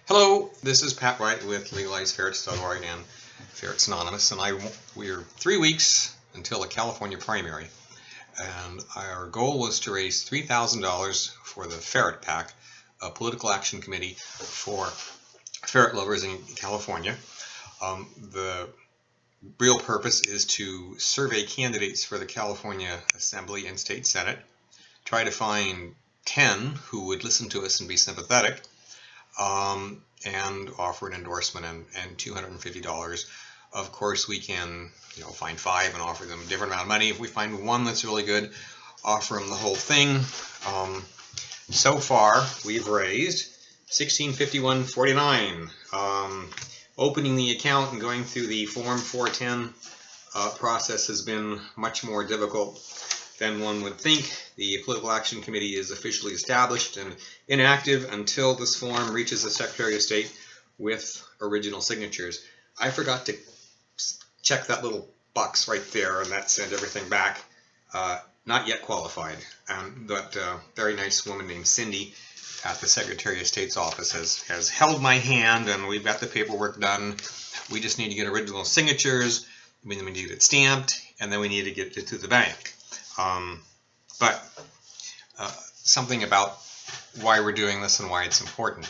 Hello, this is Pat Wright with Legalizeferrets.org and Ferrets Anonymous, and we're 3 weeks until the California primary, and our goal was to raise $3,000 for the Ferret PAC, a political action committee for ferret lovers in California. The real purpose is to survey candidates for the California Assembly and State Senate, try to find 10 who would listen to us and be sympathetic, and offer an endorsement and $250. Of course, we can find 5 and offer them a different amount of money. If we find one that's really good, offer them the whole thing. So far, we've raised $1651.49. Opening the account and going through the Form 410 process has been much more difficult than one would think. The Political Action Committee is officially established and inactive until this form reaches the Secretary of State with original signatures. I forgot to check that little box right there, and that sent everything back. Not yet qualified. But a very nice woman named Cindy at the Secretary of State's office has held my hand, and we've got the paperwork done. We just need to get original signatures, we need to get it stamped, and then we need to get it to the bank. But something about why we're doing this and why it's important.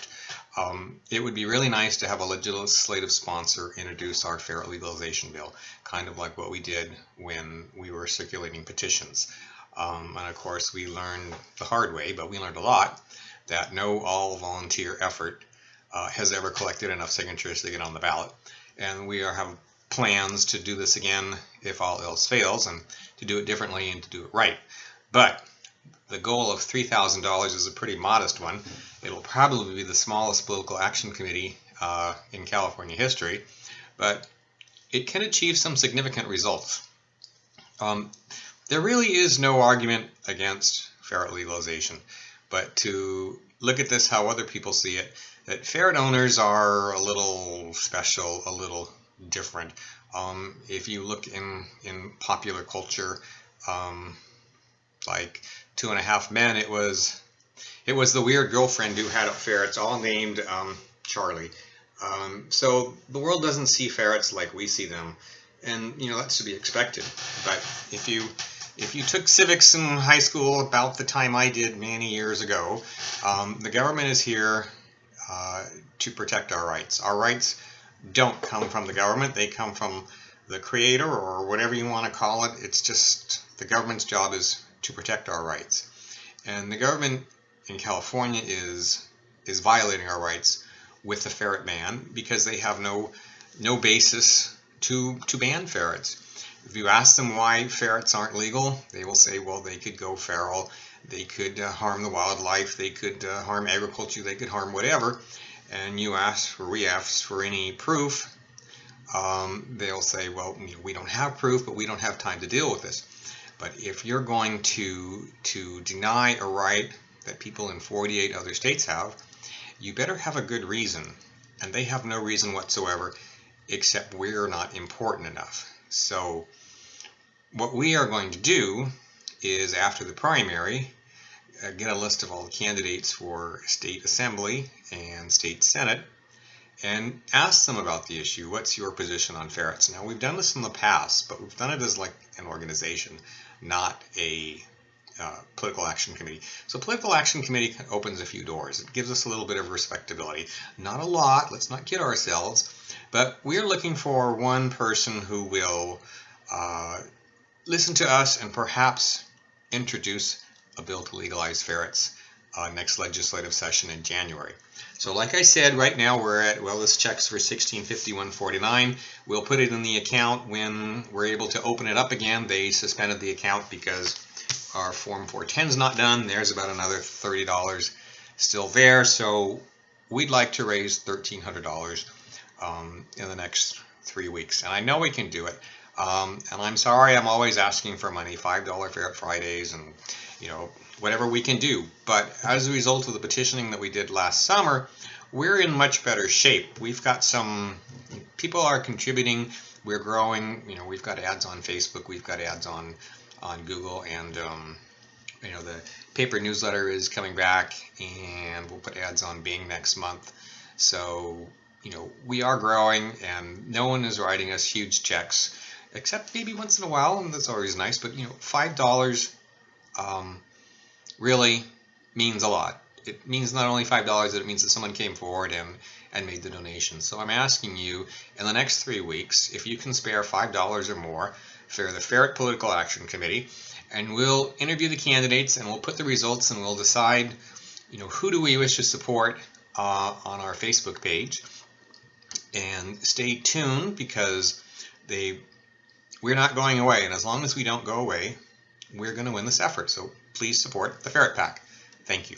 It would be really nice to have a legislative sponsor introduce our ferret legalization bill, kind of like what we did when we were circulating petitions. And of course, we learned the hard way, but we learned a lot, that no all-volunteer effort has ever collected enough signatures to get on the ballot. And we have plans to do this again if all else fails, and to do it differently and to do it right. But the goal of $3,000 is a pretty modest one. It'll probably be the smallest political action committee in California history, but it can achieve some significant results. There really is no argument against ferret legalization, but to look at this how other people see it, that ferret owners are a little special, a little different. If you look in popular culture, like 2.5 Men, it was the weird girlfriend who had ferrets, all named Charlie. So the world doesn't see ferrets like we see them, and that's to be expected. But if you took civics in high school about the time I did many years ago, the government is here to protect our rights. Our rights don't come from the government, they come from the creator, or whatever you want to call it. It's just the government's job is to protect our rights. And the government in California is violating our rights with the ferret ban because they have no basis to ban ferrets. If you ask them why ferrets aren't legal, they will say, well, they could go feral, they could harm the wildlife, they could harm agriculture, they could harm whatever. And we ask for any proof, they'll say, well, we don't have proof, but we don't have time to deal with this. But if you're going to deny a right that people in 48 other states have, you better have a good reason. And they have no reason whatsoever, except we're not important enough. So what we are going to do is, after the primary, get a list of all the candidates for state assembly and state senate and ask them about the issue. What's your position on ferrets? Now, we've done this in the past, but we've done it as like an organization, not a political action committee. So political action committee opens a few doors. It gives us a little bit of respectability. Not a lot, let's not kid ourselves, but we're looking for one person who will listen to us and perhaps introduce a bill to legalize ferrets next legislative session in January. So like I said, right now we're at, this check's for $1651.49. We'll put it in the account when we're able to open it up again. They suspended the account because our Form 410 is not done. There's about another $30 still there. So we'd like to raise $1,300 in the next 3 weeks. And I know we can do it. And I'm sorry, I'm always asking for money, $5 Ferret Fridays, and whatever we can do. But as a result of the petitioning that we did last summer, we're in much better shape. We've got some people are contributing. We're growing. We've got ads on Facebook. We've got ads on Google, and the paper newsletter is coming back, and we'll put ads on Bing next month. So, we are growing, and no one is writing us huge checks, except maybe once in a while, and that's always nice. But $5 really means a lot. It means not only $5, that it means that someone came forward and made the donation. So I'm asking you, in the next 3 weeks, if you can spare $5 or more for the Ferret Political Action Committee, and we'll interview the candidates, and we'll put the results, and we'll decide, who do we wish to support on our Facebook page. And stay tuned, because we're not going away, and as long as we don't go away, we're going to win this effort. So please support the Ferret PAC. Thank you.